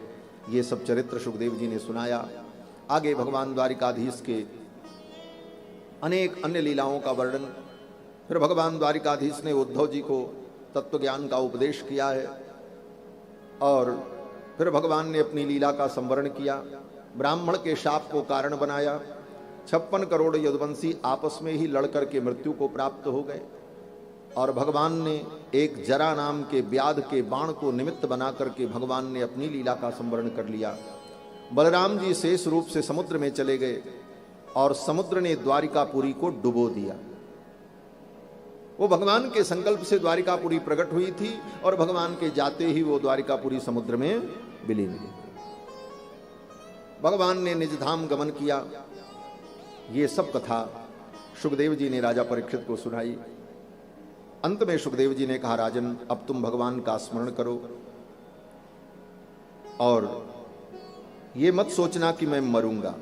ये सब चरित्र सुखदेव जी ने सुनाया। आगे भगवान द्वारिकाधीश के अनेक अन्य लीलाओं का वर्णन। फिर भगवान द्वारिकाधीश ने उद्धव जी को तत्व ज्ञान का उपदेश किया है और फिर भगवान ने अपनी लीला का संवरण किया। ब्राह्मण के शाप को कारण बनाया। 56 करोड़ यदुवंशी आपस में ही लड़कर के मृत्यु को प्राप्त हो गए और भगवान ने एक जरा नाम के व्याध के बाण को निमित्त बना करके भगवान ने अपनी लीला का संवरण कर लिया। बलराम जी शेष रूप से समुद्र में चले गए और समुद्र ने द्वारिकापुरी को डुबो दिया। वो भगवान के संकल्प से द्वारिकापुरी प्रकट हुई थी और भगवान के जाते ही वो द्वारिकापुरी समुद्र में विलीन हुई। भगवान ने निज धाम गमन किया। ये सब कथा सुखदेव जी ने राजा परीक्षित को सुनाई। अंत में सुखदेव जी ने कहा, राजन अब तुम भगवान का स्मरण करो और ये मत सोचना कि मैं मरूंगा।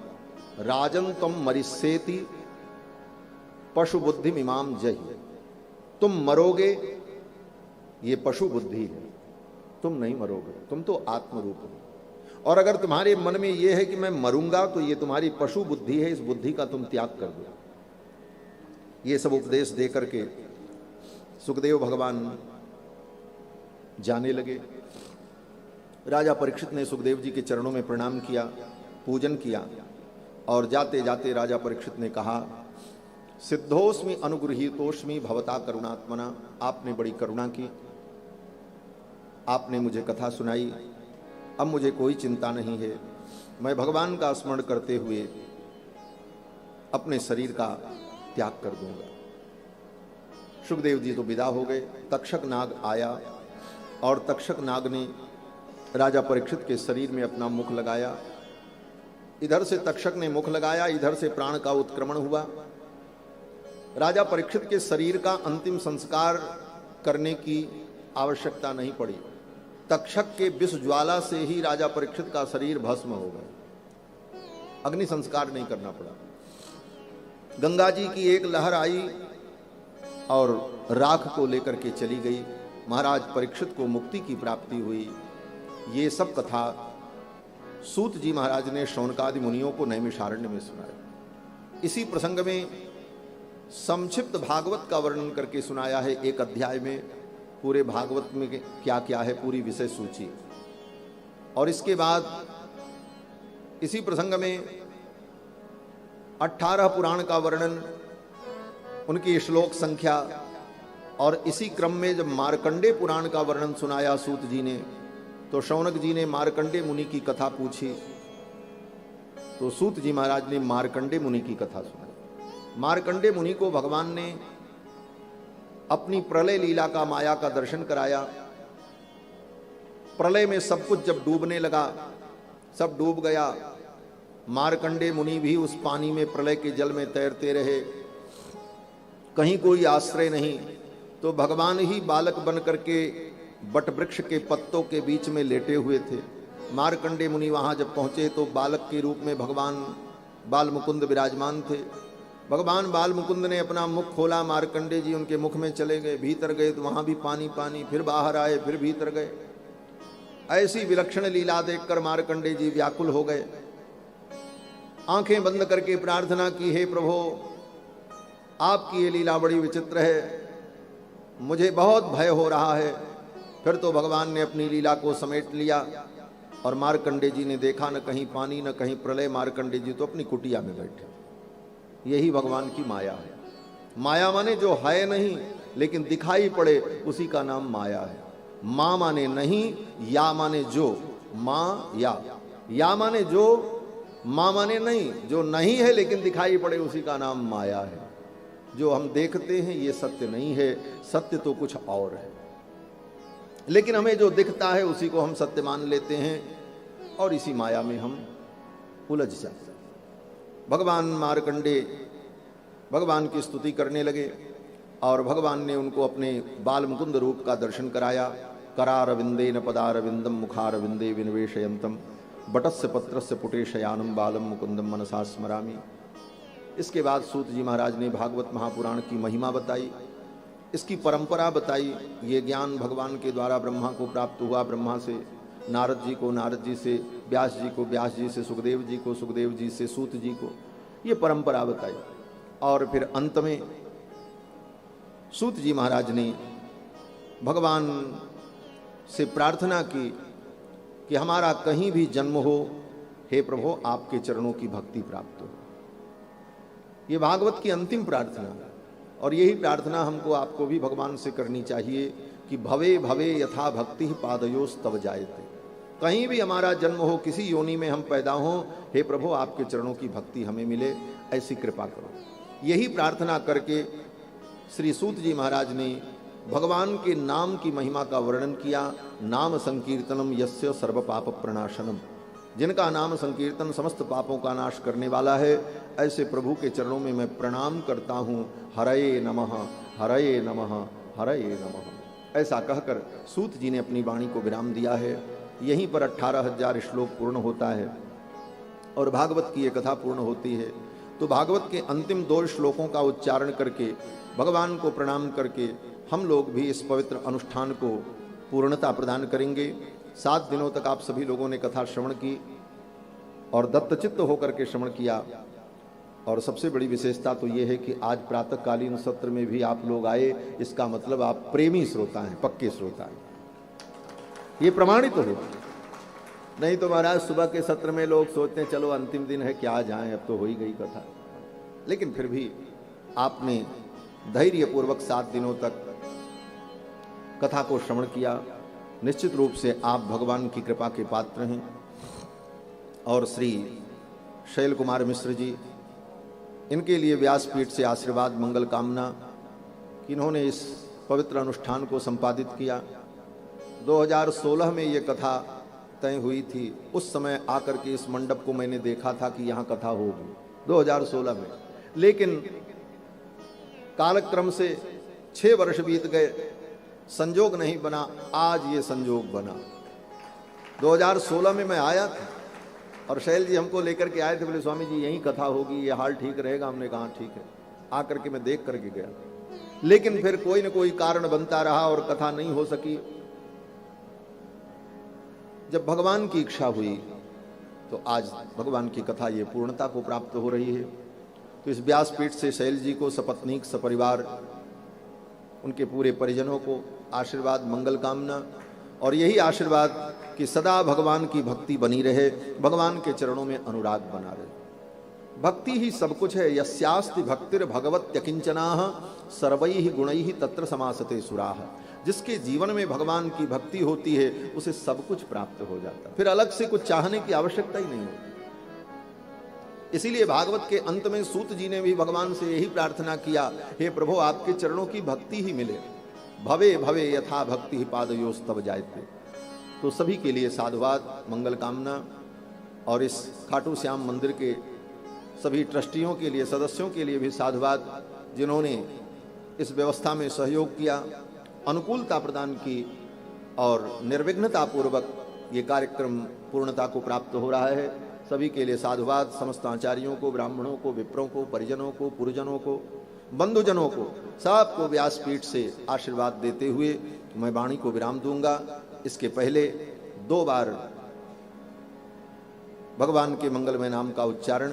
राजन तुम मरिष्येति पशु बुद्धि इमाम जहि। तुम मरोगे ये पशु बुद्धि है, तुम नहीं मरोगे, तुम तो आत्मरूप हो। और अगर तुम्हारे मन में यह है कि मैं मरूंगा तो ये तुम्हारी पशु बुद्धि है, इस बुद्धि का तुम त्याग कर दो। ये सब उपदेश दे करके सुखदेव भगवान जाने लगे। राजा परीक्षित ने सुखदेव जी के चरणों में प्रणाम किया, पूजन किया और जाते जाते राजा परीक्षित ने कहा, सिद्धोस्मि अनुगृहीतोस्मि भवता करुणात्मना। आपने बड़ी करुणा की, आपने मुझे कथा सुनाई, अब मुझे कोई चिंता नहीं है। मैं भगवान का स्मरण करते हुए अपने शरीर का त्याग कर दूंगा। सुखदेव जी तो विदा हो गए। तक्षक नाग आया और तक्षक नाग ने राजा परीक्षित के शरीर में अपना मुख लगाया। इधर से तक्षक ने मुख लगाया, इधर से प्राण का उत्क्रमण हुआ। राजा परीक्षित के शरीर का अंतिम संस्कार करने की आवश्यकता नहीं पड़ी। तक्षक के विष ज्वाला से ही राजा परीक्षित का शरीर भस्म हो गया। अग्नि संस्कार नहीं करना पड़ा। गंगा जी की एक लहर आई और राख को लेकर के चली गई। महाराज परीक्षित को मुक्ति की प्राप्ति हुई। ये सब कथा सूत जी महाराज ने शौनकादि मुनियों को नैमिषारण्य में सुनाया। इसी प्रसंग में संक्षिप्त भागवत का वर्णन करके सुनाया है एक अध्याय में। पूरे भागवत में क्या क्या है, पूरी विषय सूची। और इसके बाद इसी प्रसंग में 18 पुराण का वर्णन, उनकी श्लोक संख्या, और इसी क्रम में जब मार्कंडे पुराण का वर्णन सुनाया सूत जी ने, तो शौनक जी ने मार्कंडे मुनि की कथा पूछी। तो सूत जी महाराज ने मार्कंडे मुनि की कथा सुनाई। मार्कंडे मुनि को भगवान ने अपनी प्रलय लीला का, माया का दर्शन कराया। प्रलय में सब कुछ जब डूबने लगा, सब डूब गया, मार्कंडे मुनि भी उस पानी में, प्रलय के जल में तैरते रहे, कहीं कोई आश्रय नहीं। तो भगवान ही बालक बन करके बट वृक्ष के पत्तों के बीच में लेटे हुए थे। मार्कंडे मुनि वहां जब पहुंचे तो बालक के रूप में भगवान बाल मुकुंद विराजमान थे। भगवान बाल मुकुंद ने अपना मुख खोला, मार्कंडे जी उनके मुख में चले गए, भीतर गए तो वहां भी पानी पानी, फिर बाहर आए, फिर भीतर गए। ऐसी विलक्षण लीला देखकर मार्कंडे जी व्याकुल हो गए। आंखें बंद करके प्रार्थना की, हे प्रभु आपकी ये लीला बड़ी विचित्र है, मुझे बहुत भय हो रहा है। फिर तो भगवान ने अपनी लीला को समेट लिया और मार्कंडे जी ने देखा न कहीं पानी न कहीं प्रलय, मार्कंडे जी तो अपनी कुटिया में बैठे। यही भगवान की माया है। माया माने जो है नहीं लेकिन दिखाई पड़े, उसी का नाम माया है। मां माने नहीं, या माने जो, मां या माने जो, मां माने नहीं, जो नहीं है लेकिन दिखाई पड़े उसी का नाम माया है। जो हम देखते हैं ये सत्य नहीं है, सत्य तो कुछ और है, लेकिन हमें जो दिखता है उसी को हम सत्य मान लेते हैं और इसी माया में हम उलझ जाते हैं। भगवान मार्कंडे भगवान की स्तुति करने लगे और भगवान ने उनको अपने बाल मुकुंद रूप का दर्शन कराया। करारविंदे न पदारविंदम मुखारविंदे विनिवेशयंतम बटस्य पत्रस्य पुटे शयानम बालम मुकुंदम मनसा स्मरामि। इसके बाद सूत जी महाराज ने भागवत महापुराण की महिमा बताई, इसकी परंपरा बताई। ये ज्ञान भगवान के द्वारा ब्रह्मा को प्राप्त हुआ, ब्रह्मा से नारद जी को, नारद जी से व्यास जी को, व्यास जी से सुखदेव जी को, सुखदेव जी से सूत जी को, ये परंपरा बताई। और फिर अंत में सूत जी महाराज ने भगवान से प्रार्थना की कि हमारा कहीं भी जन्म हो, हे प्रभु आपके चरणों की भक्ति प्राप्त हो। ये भागवत की अंतिम प्रार्थना है और यही प्रार्थना हमको आपको भी भगवान से करनी चाहिए कि भवे भवे यथा भक्ति पादयोस तव जायते। कहीं भी हमारा जन्म हो, किसी योनि में हम पैदा हों, हे प्रभु आपके चरणों की भक्ति हमें मिले, ऐसी कृपा करो। यही प्रार्थना करके श्री सूत जी महाराज ने भगवान के नाम की महिमा का वर्णन किया। नाम संकीर्तनम यस्य सर्व पाप प्रणाशनम, जिनका नाम संकीर्तन समस्त पापों का नाश करने वाला है, ऐसे प्रभु के चरणों में मैं प्रणाम करता हूँ। हरये नमः, हरये नमः, हरये नमः। ऐसा कहकर सूत जी ने अपनी वाणी को विराम दिया है। यहीं पर 18,000 श्लोक पूर्ण होता है और भागवत की ये कथा पूर्ण होती है। तो भागवत के अंतिम 2 श्लोकों का उच्चारण करके, भगवान को प्रणाम करके हम लोग भी इस पवित्र अनुष्ठान को पूर्णता प्रदान करेंगे। 7 दिनों तक आप सभी लोगों ने कथा श्रवण की और दत्तचित्त होकर के श्रवण किया। और सबसे बड़ी विशेषता तो ये है कि आज प्रातःकालीन सत्र में भी आप लोग आए, इसका मतलब आप प्रेमी श्रोता हैं, पक्के श्रोता हैं, ये प्रमाणित हो। नहीं तो महाराज सुबह के सत्र में लोग सोचते हैं चलो अंतिम दिन है क्या जाएं, अब तो हो ही गई कथा। लेकिन फिर भी आपने धैर्यपूर्वक 7 दिनों तक कथा को श्रवण किया। निश्चित रूप से आप भगवान की कृपा के पात्र हैं। और श्री शैल कुमार मिश्र जी, इनके लिए व्यासपीठ से आशीर्वाद मंगल कामना कि इन्होंने इस पवित्र अनुष्ठान को संपादित किया। 2016 में ये कथा तय हुई थी। उस समय आकर के इस मंडप को मैंने देखा था कि यहाँ कथा होगी 2016 में, लेकिन कालक्रम से 6 वर्ष बीत गए, संजोग नहीं बना। आज ये संजोग बना। 2016 में मैं आया था और शैल जी हमको लेकर के आए थे, बोले स्वामी जी यही कथा होगी, ये हाल ठीक रहेगा। हमने कहा ठीक है। आकर के मैं देख करके गया, लेकिन फिर कोई न कोई कारण बनता रहा और कथा नहीं हो सकी। जब भगवान की इच्छा हुई तो आज भगवान की कथा ये पूर्णता को प्राप्त हो रही है। तो इस व्यासपीठ से शैल जी को, सपत्नीक, सपरिवार, उनके पूरे परिजनों को आशीर्वाद मंगल कामना, और यही आशीर्वाद कि सदा भगवान की भक्ति बनी रहे, भगवान के चरणों में अनुराग बना रहे। भक्ति ही सब कुछ है। यस्यास्ति भक्तिर भगवत्यकिंचनाः सर्वैः गुणैः तत्र समासते सुराः। जिसके जीवन में भगवान की भक्ति होती है उसे सब कुछ प्राप्त हो जाता है, फिर अलग से कुछ चाहने की आवश्यकता ही नहीं होती। इसीलिए भागवत के अंत में सूत जी ने भी भगवान से यही प्रार्थना किया, हे प्रभु आपके चरणों की भक्ति ही मिले, भवे भवे यथा भक्ति ही पादयोस तब जायते। तो सभी के लिए साधुवाद, मंगल कामना, और इस खाटू श्याम मंदिर के सभी ट्रस्टियों के लिए, सदस्यों के लिए भी साधुवाद, जिन्होंने इस व्यवस्था में सहयोग किया, अनुकूलता प्रदान की और निर्विघ्नता पूर्वक ये कार्यक्रम पूर्णता को प्राप्त हो रहा है। सभी के लिए साधुवाद। समस्त आचार्यों को, ब्राह्मणों को, विप्रों को, परिजनों को, पुरजनों को, बंधुजनों को, सबको व्यासपीठ से आशीर्वाद देते हुए मैं वाणी को विराम दूंगा। इसके पहले 2 बार भगवान के मंगलमय नाम का उच्चारण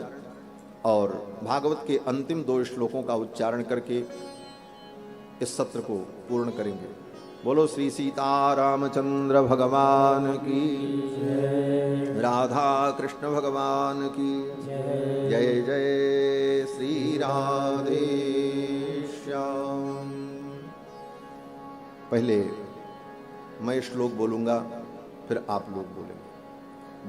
और भागवत के अंतिम 2 श्लोकों का उच्चारण करके इस सत्र को पूर्ण करेंगे। बोलो श्री सीतारामचंद्र भगवान की जय, राधा कृष्ण भगवान की जय, जय श्री राधे श्याम। पहले मैं श्लोक बोलूंगा, फिर आप लोग बोलेंगे।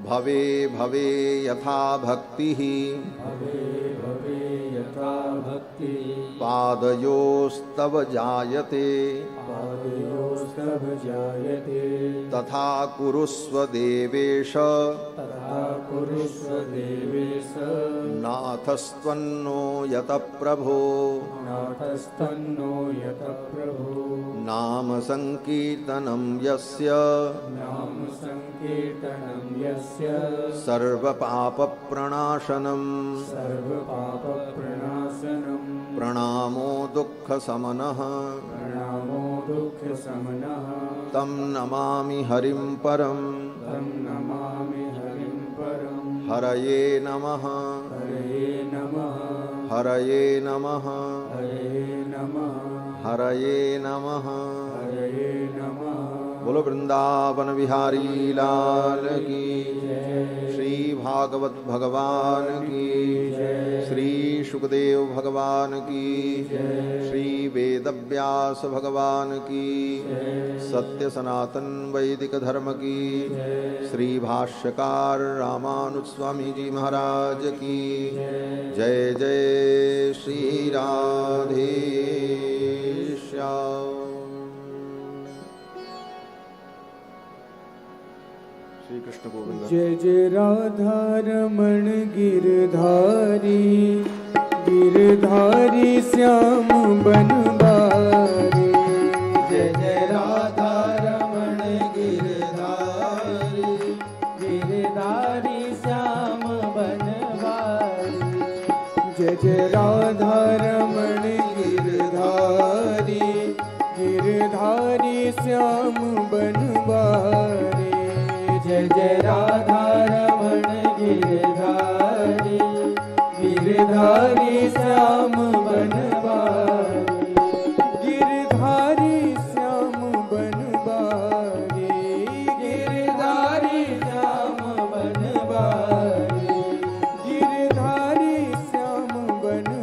भवे भवे यथा भक्ति ही, भवे भवे यथा भक्ति, पादयोस्तव जायते, पादयोस्तव जायते, तथा कुरुस्व देवेश, तथा कुरुष्व देवेश, नाथस्त्वन्नो यत प्रभो, नाथस्तन्नो यत प्रभो, नाम संकीर्तनं यस्य, नाम संकीर्तनं यस्य, सर्वपाप प्रणाशनम्, सर्वपाप प्रणाशनम्, प्रणामो दुःख समनः, प्रणामो दुःख समनः, तं नमामि हरिं परम्, तं नमामि हरिं परम्। हरये नमः, हरये नमः, हरये नमः, हरये नमः, हरये नमः। हरये नमः। बोलो वृंदावन बिहारी लाल की, श्री भागवत भगवान की, श्री सुखदेव भगवान की, श्री वेदव्यास भगवान की, सत्य सनातन वैदिक धर्म की, श्री भाष्यकार रामानुज स्वामी जी महाराज की जय, जय श्री राधे श्याम। श्री कृष्ण गोविंद। जय जय राधा रमण गिरधारी, गिरधारी श्याम बनवारी। जय जय राधा रमण गिरधारी, गिरधारी श्याम बनवारी। जय जय राधा रमण गिरधारी, गिरधारी श्याम बनवारी। जय जय राधा रमण गिरधारी, गिरधारी श्याम बनवारी। गिरधारी श्याम बनवारी, गिरधारी श्याम बनवारी। गिरधारी श्याम बनवारी,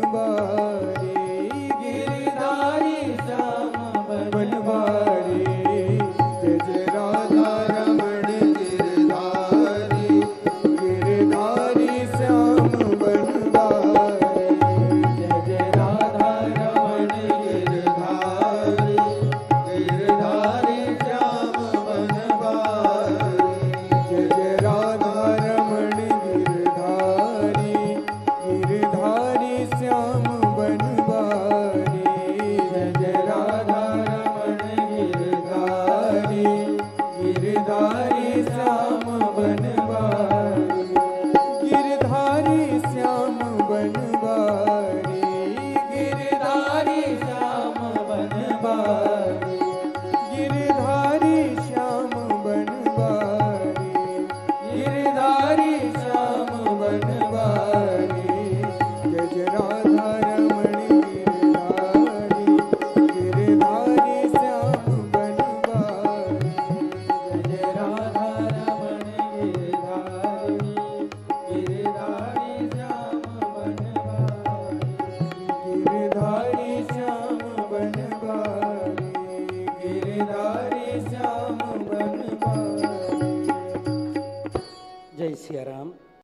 गिरधारी श्याम बनवारी। जय जय राधा रमण गिरधारी, गिरधारी श्याम बनवारी। जय जय राधा रमण गिरधारी, गिरधारी श्याम बनवारी। जय जय राधा रमण गिरधारी, गिरधारी श्याम बनवारी। जय जय राधा रमण गिरधारी, गिरधारी श्याम